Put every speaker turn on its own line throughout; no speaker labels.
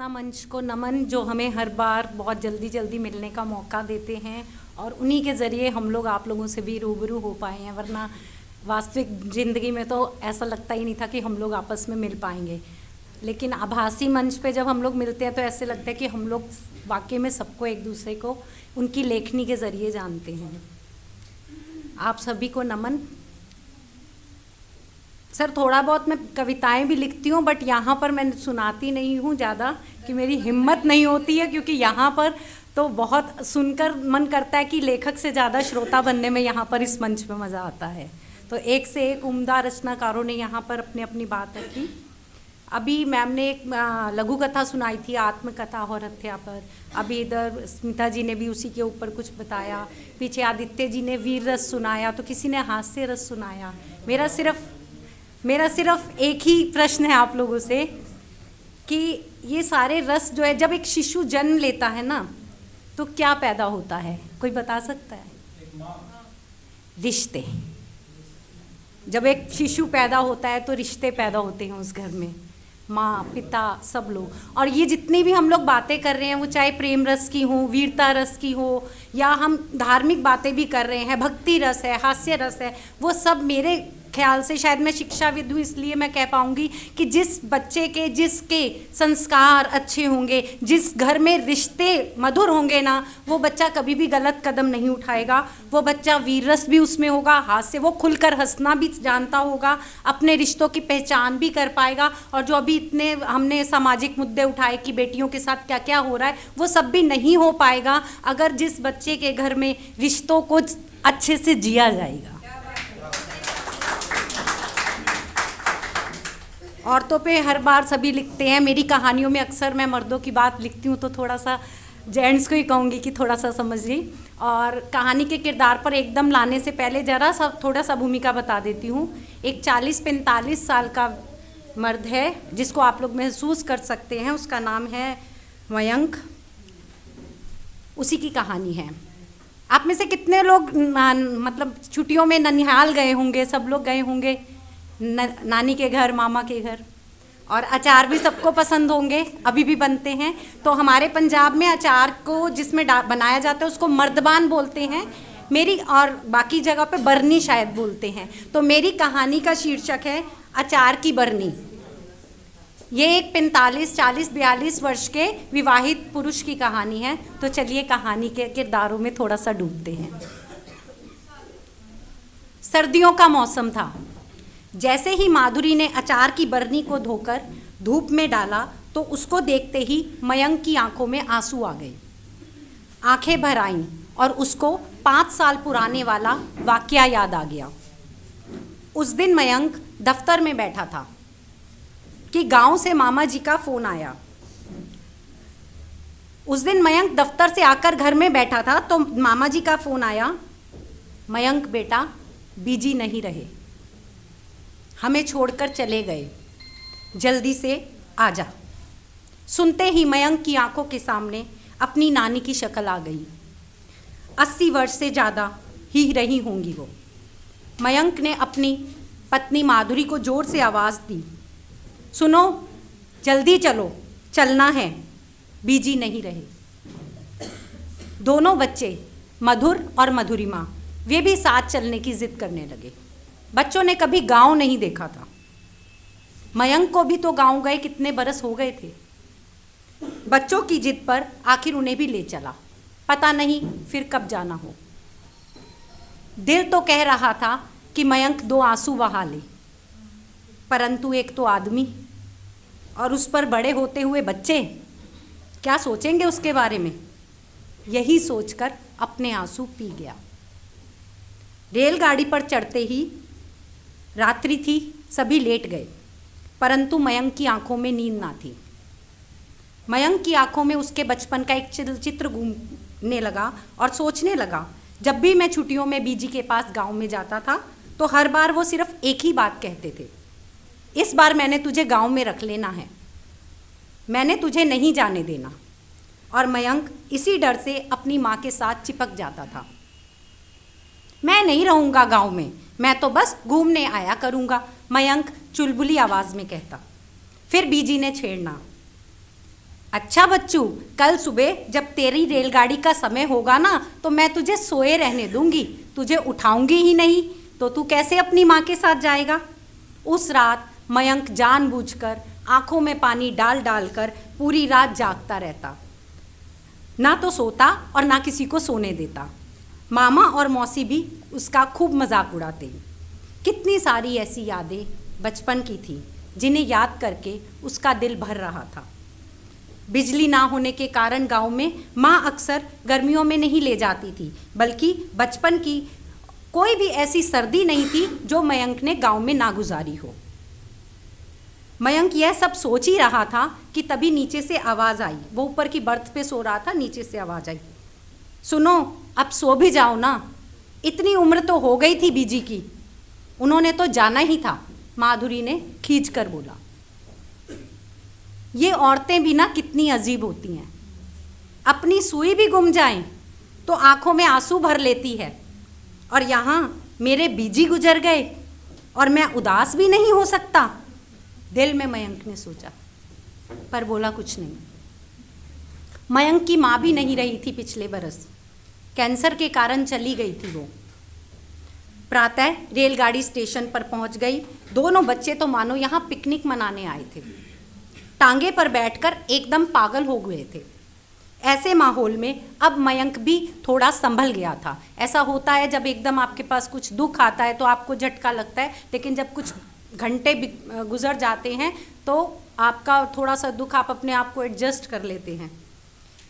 रत्ना मंच को नमन, जो हमें हर बार बहुत जल्दी जल्दी मिलने का मौका देते हैं और उन्हीं के ज़रिए हम लोग आप लोगों से भी रूबरू हो पाए हैं। वरना वास्तविक ज़िंदगी में तो ऐसा लगता ही नहीं था कि हम लोग आपस में मिल पाएंगे, लेकिन आभासी मंच पे जब हम लोग मिलते हैं तो ऐसे लगता है कि हम लोग वाकई में सबको एक दूसरे को उनकी लेखनी के ज़रिए जानते हैं। आप सभी को नमन। सर, थोड़ा बहुत मैं कविताएं भी लिखती हूँ, बट यहाँ पर मैं सुनाती नहीं हूँ ज़्यादा, कि मेरी हिम्मत नहीं होती है, क्योंकि यहाँ पर तो बहुत सुनकर मन करता है कि लेखक से ज़्यादा श्रोता बनने में यहाँ पर इस मंच पे मज़ा आता है। तो एक से एक उम्दा रचनाकारों ने यहाँ पर अपनी अपनी बात रखी। अभी मैम ने एक लघु कथा सुनाई थी, आत्मकथा और हत्या पर। अभी इधर स्मिता जी ने भी उसी के ऊपर कुछ बताया। पीछे आदित्य जी ने वीर रस सुनाया, तो किसी ने हास्य रस सुनाया। मेरा सिर्फ एक ही प्रश्न है आप लोगों से कि ये सारे रस जो है, जब एक शिशु जन्म लेता है ना, तो क्या पैदा होता है? कोई बता सकता है? रिश्ते। जब एक शिशु पैदा होता है तो रिश्ते पैदा होते हैं उस घर में, माँ पिता सब लोग। और ये जितनी भी हम लोग बातें कर रहे हैं, वो चाहे प्रेम रस की हो, वीरता रस की हो, या हम धार्मिक बातें भी कर रहे हैं, भक्ति रस है, हास्य रस है, वो सब मेरे ख्याल से, शायद मैं शिक्षाविद हूँ इसलिए मैं कह पाऊँगी कि जिस बच्चे के, जिसके संस्कार अच्छे होंगे, जिस घर में रिश्ते मधुर होंगे ना, वो बच्चा कभी भी गलत कदम नहीं उठाएगा। वो बच्चा वीररस भी उसमें होगा, हास्य, वो खुलकर हंसना भी जानता होगा, अपने रिश्तों की पहचान भी कर पाएगा। और जो अभी इतने हमने सामाजिक मुद्दे उठाए कि बेटियों के साथ क्या क्या हो रहा है, वो सब भी नहीं हो पाएगा अगर जिस बच्चे के घर में रिश्तों को अच्छे से जिया जाएगा। औरतों पे हर बार सभी लिखते हैं, मेरी कहानियों में अक्सर मैं मर्दों की बात लिखती हूँ, तो थोड़ा सा जेंट्स को ही कहूँगी कि थोड़ा सा समझिए। और कहानी के किरदार पर एकदम लाने से पहले ज़रा सा थोड़ा सा भूमिका बता देती हूँ। एक 40-45 साल का मर्द है जिसको आप लोग महसूस कर सकते हैं, उसका नाम है मयंक। उसी की कहानी है। आप में से कितने लोग मतलब छुट्टियों में ननिहाल गए होंगे? सब लोग गए होंगे नानी के घर, मामा के घर। और अचार भी सबको पसंद होंगे, अभी भी बनते हैं। तो हमारे पंजाब में अचार को जिसमें बनाया जाता है उसको मर्दबान बोलते हैं, मेरी और बाकी जगह पे बरनी शायद बोलते हैं। तो मेरी कहानी का शीर्षक है अचार की बरनी। ये एक 45-40-42 वर्ष के विवाहित पुरुष की कहानी है। तो चलिए कहानी के किरदारों में थोड़ा सा डूबते हैं। सर्दियों का मौसम था। जैसे ही माधुरी ने अचार की बरनी को धोकर धूप में डाला, तो उसको देखते ही मयंक की आंखों में आंसू आ गए। आंखें भर आईं और उसको 5 साल पुराने वाला वाकया याद आ गया। उस दिन मयंक दफ्तर में बैठा था कि गांव से मामा जी का फोन आया। उस दिन मयंक दफ्तर से आकर घर में बैठा था तो मामा जी का फोन आया, मयंक बेटा बिजी नहीं रहे, हमें छोड़कर चले गए, जल्दी से आ जा। सुनते ही मयंक की आंखों के सामने अपनी नानी की शक्ल आ गई। 80 वर्ष से ज़्यादा ही रही होंगी वो। मयंक ने अपनी पत्नी माधुरी को जोर से आवाज़ दी, सुनो, जल्दी चलो, चलना है, बिजी नहीं रहे। दोनों बच्चे मधुर और मधुरिमा, वे भी साथ चलने की जिद करने लगे। बच्चों ने कभी गांव नहीं देखा था। मयंक को भी तो गांव गए कितने बरस हो गए थे। बच्चों की जिद पर आखिर उन्हें भी ले चला, पता नहीं फिर कब जाना हो। दिल तो कह रहा था कि मयंक 2 आंसू बहा ले, परंतु एक तो आदमी और उस पर बड़े होते हुए बच्चे, क्या सोचेंगे उसके बारे में, यही सोचकर अपने आंसू पी गया। रेलगाड़ी पर चढ़ते ही रात्रि थी, सभी लेट गए, परंतु मयंक की आंखों में नींद ना थी। मयंक की आंखों में उसके बचपन का एक चित्र घूमने लगा और सोचने लगा, जब भी मैं छुट्टियों में बीजी के पास गांव में जाता था तो हर बार वो सिर्फ एक ही बात कहते थे, इस बार मैंने तुझे गांव में रख लेना है, मैंने तुझे नहीं जाने देना। और मयंक इसी डर से अपनी माँ के साथ चिपक जाता था। मैं नहीं रहूँगा गांव में, मैं तो बस घूमने आया करूँगा, मयंक चुलबुली आवाज़ में कहता। फिर बीजी ने छेड़ना, अच्छा बच्चू, कल सुबह जब तेरी रेलगाड़ी का समय होगा ना तो मैं तुझे सोए रहने दूंगी, तुझे उठाऊंगी ही नहीं, तो तू कैसे अपनी माँ के साथ जाएगा। उस रात मयंक जानबूझकर आंखों में पानी डाल डाल कर पूरी रात जागता रहता, ना तो सोता और ना किसी को सोने देता। मामा और मौसी भी उसका खूब मजाक उड़ाते। कितनी सारी ऐसी यादें बचपन की थी जिन्हें याद करके उसका दिल भर रहा था। बिजली ना होने के कारण गांव में माँ अक्सर गर्मियों में नहीं ले जाती थी, बल्कि बचपन की कोई भी ऐसी सर्दी नहीं थी जो मयंक ने गांव में ना गुजारी हो। मयंक यह सब सोच ही रहा था कि तभी नीचे से आवाज़ आई। वो ऊपर की बर्थ पे सो रहा था, नीचे से आवाज़ आई, सुनो अब सो भी जाओ ना, इतनी उम्र तो हो गई थी बीजी की, उन्होंने तो जाना ही था। माधुरी ने खींच कर बोला। ये औरतें भी ना कितनी अजीब होती हैं, अपनी सुई भी गुम जाएं तो आंखों में आंसू भर लेती है, और यहाँ मेरे बीजी गुजर गए और मैं उदास भी नहीं हो सकता। दिल में मयंक ने सोचा, पर बोला कुछ नहीं। मयंक की माँ भी नहीं रही थी पिछले बरस, कैंसर के कारण चली गई थी वो। प्रातः रेलगाड़ी स्टेशन पर पहुंच गई। दोनों बच्चे तो मानो यहाँ पिकनिक मनाने आए थे, टांगे पर बैठकर एकदम पागल हो गए थे। ऐसे माहौल में अब मयंक भी थोड़ा संभल गया था। ऐसा होता है जब एकदम आपके पास कुछ दुख आता है तो आपको झटका लगता है, लेकिन जब कुछ घंटे गुजर जाते हैं तो आपका थोड़ा सा दुख आप अपने आप को एडजस्ट कर लेते हैं।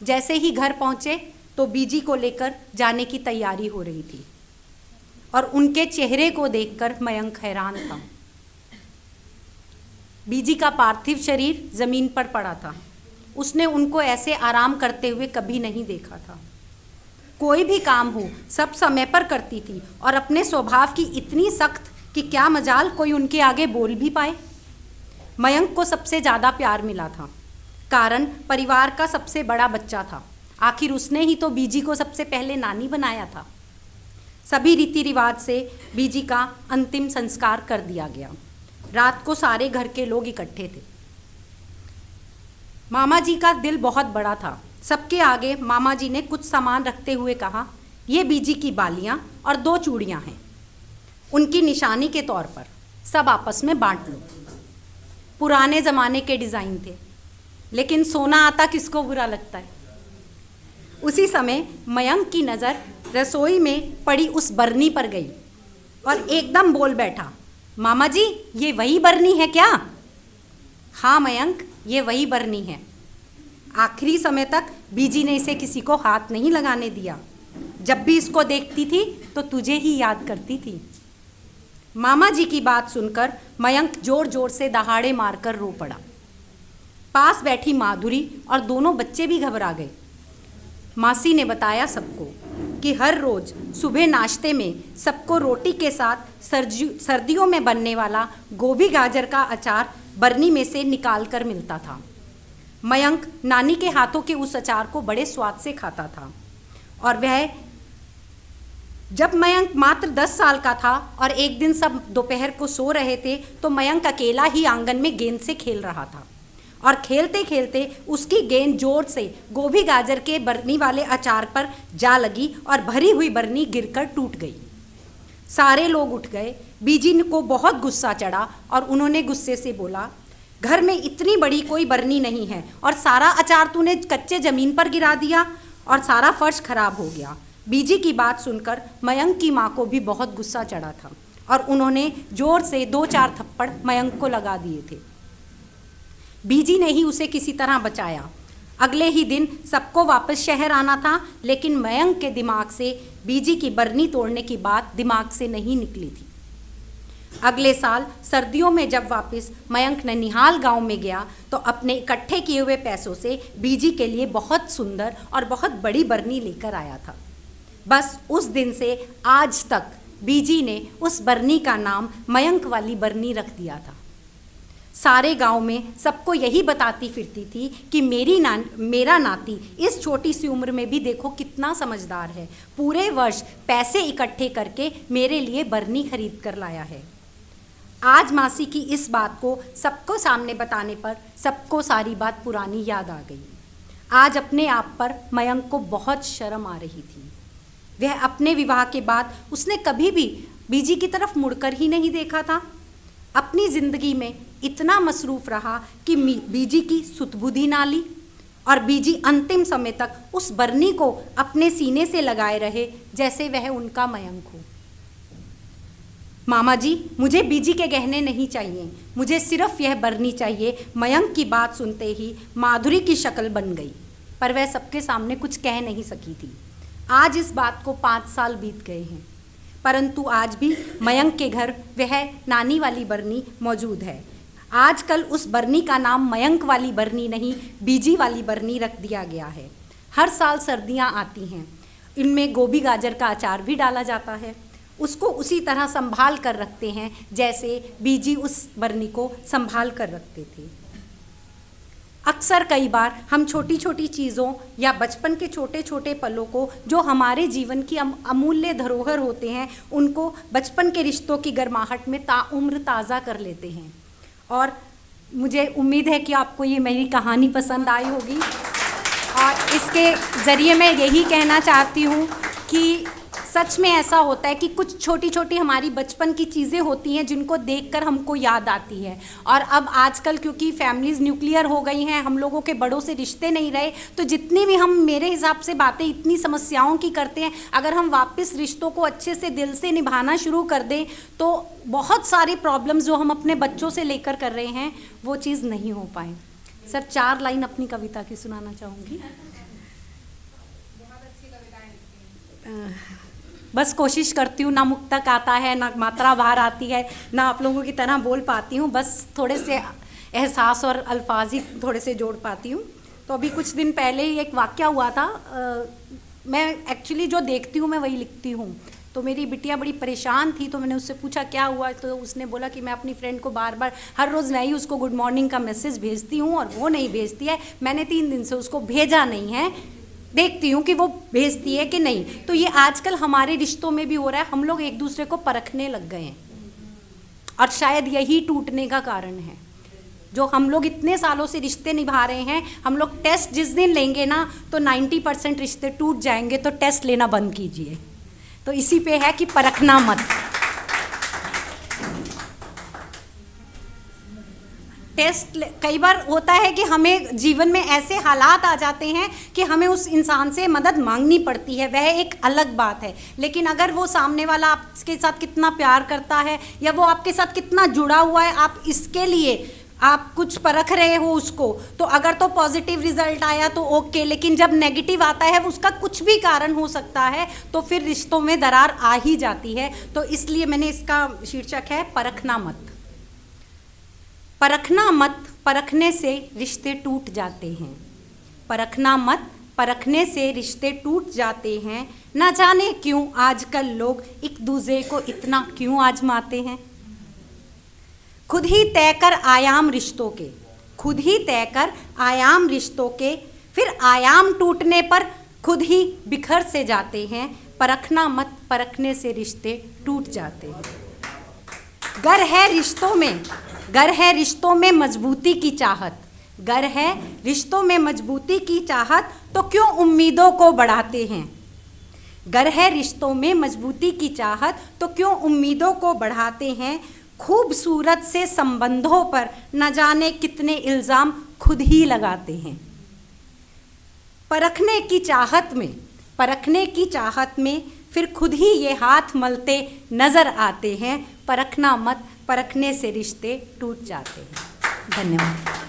जैसे ही घर पहुँचे तो बीजी को लेकर जाने की तैयारी हो रही थी, और उनके चेहरे को देखकर मयंक हैरान था। बीजी का पार्थिव शरीर जमीन पर पड़ा था। उसने उनको ऐसे आराम करते हुए कभी नहीं देखा था। कोई भी काम हो सब समय पर करती थी, और अपने स्वभाव की इतनी सख्त कि क्या मजाल कोई उनके आगे बोल भी पाए। मयंक को सबसे ज़्यादा प्यार मिला था, कारण परिवार का सबसे बड़ा बच्चा था। आखिर उसने ही तो बीजी को सबसे पहले नानी बनाया था। सभी रीति रिवाज से बीजी का अंतिम संस्कार कर दिया गया। रात को सारे घर के लोग इकट्ठे थे। मामा जी का दिल बहुत बड़ा था। सबके आगे मामा जी ने कुछ सामान रखते हुए कहा, ये बीजी की बालियाँ और 2 चूड़ियाँ हैं, उनकी निशानी के तौर पर सब आपस में बांट लो। पुराने ज़माने के डिज़ाइन थे, लेकिन सोना आता किसको बुरा लगता है। उसी समय मयंक की नज़र रसोई में पड़ी उस बरनी पर गई और एकदम बोल बैठा, मामा जी ये वही बरनी है क्या? हाँ मयंक, ये वही बरनी है। आखिरी समय तक बीजी ने इसे किसी को हाथ नहीं लगाने दिया। जब भी इसको देखती थी तो तुझे ही याद करती थी। मामा जी की बात सुनकर मयंक जोर जोर से दहाड़े मारकर रो पड़ा। पास बैठी माधुरी और दोनों बच्चे भी घबरा गए। मासी ने बताया सबको कि हर रोज़ सुबह नाश्ते में सबको रोटी के साथ सर्दियों में बनने वाला गोभी गाजर का अचार बरनी में से निकाल कर मिलता था। मयंक नानी के हाथों के उस अचार को बड़े स्वाद से खाता था, और वह जब मयंक मात्र 10 साल का था और एक दिन सब दोपहर को सो रहे थे तो मयंक अकेला ही आंगन में गेंद से खेल रहा था, और खेलते खेलते उसकी गेंद जोर से गोभी गाजर के बरनी वाले अचार पर जा लगी और भरी हुई बरनी गिरकर टूट गई। सारे लोग उठ गए। बीजी को बहुत गुस्सा चढ़ा और उन्होंने गुस्से से बोला, घर में इतनी बड़ी कोई बरनी नहीं है और सारा अचार तूने कच्चे ज़मीन पर गिरा दिया और सारा फर्श खराब हो गया। बीजी की बात सुनकर मयंक की माँ को भी बहुत गुस्सा चढ़ा था और उन्होंने जोर से 2-4 थप्पड़ मयंक को लगा दिए थे। बीजी ने ही उसे किसी तरह बचाया। अगले ही दिन सबको वापस शहर आना था, लेकिन मयंक के दिमाग से बीजी की बरनी तोड़ने की बात दिमाग से नहीं निकली थी। अगले साल सर्दियों में जब वापस मयंक ननिहाल गांव में गया तो अपने इकट्ठे किए हुए पैसों से बीजी के लिए बहुत सुंदर और बहुत बड़ी बरनी लेकर आया था। बस उस दिन से आज तक बीजी ने उस बरनी का नाम मयंक वाली बरनी रख दिया था। सारे गांव में सबको यही बताती फिरती थी कि मेरा नाती इस छोटी सी उम्र में भी देखो कितना समझदार है, पूरे वर्ष पैसे इकट्ठे करके मेरे लिए बरनी खरीद कर लाया है। आज मासी की इस बात को सबको सामने बताने पर सबको सारी बात पुरानी याद आ गई। आज अपने आप पर मयंक को बहुत शर्म आ रही थी। वह अपने विवाह के बाद उसने कभी भी बीजी की तरफ मुड़कर ही नहीं देखा था। अपनी ज़िंदगी में इतना मसरूफ़ रहा कि बीजी की सुतबुद्धि ना ली और बीजी अंतिम समय तक उस बरनी को अपने सीने से लगाए रहे जैसे वह उनका मयंक हो। मामा जी, मुझे बीजी के गहने नहीं चाहिए, मुझे सिर्फ यह बरनी चाहिए। मयंक की बात सुनते ही माधुरी की शक्ल बन गई, पर वह सबके सामने कुछ कह नहीं सकी थी। आज इस बात को 5 साल बीत गए हैं, परंतु आज भी मयंक के घर वह नानी वाली बरनी मौजूद है। आजकल उस बरनी का नाम मयंक वाली बरनी नहीं, बीजी वाली बरनी रख दिया गया है। हर साल सर्दियां आती हैं, इनमें गोभी गाजर का अचार भी डाला जाता है। उसको उसी तरह संभाल कर रखते हैं जैसे बीजी उस बरनी को संभाल कर रखते थे। अक्सर कई बार हम छोटी छोटी चीज़ों या बचपन के छोटे छोटे पलों को, जो हमारे जीवन की अमूल्य धरोहर होते हैं, उनको बचपन के रिश्तों की गर्माहट में ताउम्र ताज़ा कर लेते हैं। और मुझे उम्मीद है कि आपको ये मेरी कहानी पसंद आई होगी और इसके ज़रिए मैं यही कहना चाहती हूँ कि सच में ऐसा होता है कि कुछ छोटी छोटी हमारी बचपन की चीज़ें होती हैं जिनको देखकर हमको याद आती है। और अब आजकल क्योंकि फैमिलीज़ न्यूक्लियर हो गई हैं, हम लोगों के बड़ों से रिश्ते नहीं रहे, तो जितनी भी हम, मेरे हिसाब से बातें इतनी समस्याओं की करते हैं, अगर हम वापस रिश्तों को अच्छे से दिल से निभाना शुरू कर दें तो बहुत सारी प्रॉब्लम्स जो हम अपने बच्चों से लेकर कर रहे हैं वो चीज़ नहीं हो पाए। सर, 4 लाइन अपनी कविता की सुनाना चाहूँगी। बस कोशिश करती हूँ, ना मुक्तक आता है, ना मात्रा बाहर आती है, ना आप लोगों की तरह बोल पाती हूँ, बस थोड़े से एहसास और अल्फाज ही थोड़े से जोड़ पाती हूँ। तो अभी कुछ दिन पहले ही एक वाक़या हुआ था। मैं एक्चुअली जो देखती हूँ मैं वही लिखती हूँ। तो मेरी बिटिया बड़ी परेशान थी, तो मैंने उससे पूछा क्या हुआ, तो उसने बोला कि मैं अपनी फ्रेंड को बार बार हर रोज़ मैं ही उसको गुड मॉर्निंग का मैसेज भेजती हूँ और वो नहीं भेजती है। मैंने 3 दिन से उसको भेजा नहीं है, देखती हूँ कि वो भेजती है कि नहीं। तो ये आजकल हमारे रिश्तों में भी हो रहा है, हम लोग एक दूसरे को परखने लग गए हैं और शायद यही टूटने का कारण है। जो हम लोग इतने सालों से रिश्ते निभा रहे हैं, हम लोग टेस्ट जिस दिन लेंगे ना तो 90% रिश्ते टूट जाएंगे। तो टेस्ट लेना बंद कीजिए। तो इसी पे है कि परखना मत। टेस्ट कई बार होता है कि हमें जीवन में ऐसे हालात आ जाते हैं कि हमें उस इंसान से मदद मांगनी पड़ती है, वह एक अलग बात है। लेकिन अगर वो सामने वाला आपके साथ कितना प्यार करता है या वो आपके साथ कितना जुड़ा हुआ है, आप इसके लिए आप कुछ परख रहे हो उसको, तो अगर तो पॉजिटिव रिजल्ट आया तो ओके, लेकिन जब नेगेटिव आता है उसका कुछ भी कारण हो सकता है, तो फिर रिश्तों में दरार आ ही जाती है। तो इसलिए मैंने इसका शीर्षक है परखना मत। परखना मत, परखने से रिश्ते टूट जाते हैं। परखना मत, परखने से रिश्ते टूट जाते हैं। ना जाने क्यों आजकल लोग एक दूसरे को इतना क्यों आजमाते हैं। खुद ही तय कर आयाम रिश्तों के, खुद ही तय कर आयाम रिश्तों के, फिर आयाम टूटने पर खुद ही बिखर से जाते हैं। परखना मत, परखने से रिश्ते टूट जाते हैं। गर है रिश्तों में, गर है रिश्तों में मजबूती की चाहत, गर है रिश्तों में मजबूती की चाहत, तो क्यों उम्मीदों को बढ़ाते हैं। गर है रिश्तों में मजबूती की चाहत, तो क्यों उम्मीदों को बढ़ाते हैं। खूबसूरत से संबंधों पर न जाने कितने इल्ज़ाम खुद ही लगाते हैं। परखने की चाहत में, परखने की चाहत में फिर खुद ही ये हाथ मलते नज़र आते हैं। परखना मत, परखने से रिश्ते टूट जाते हैं। धन्यवाद।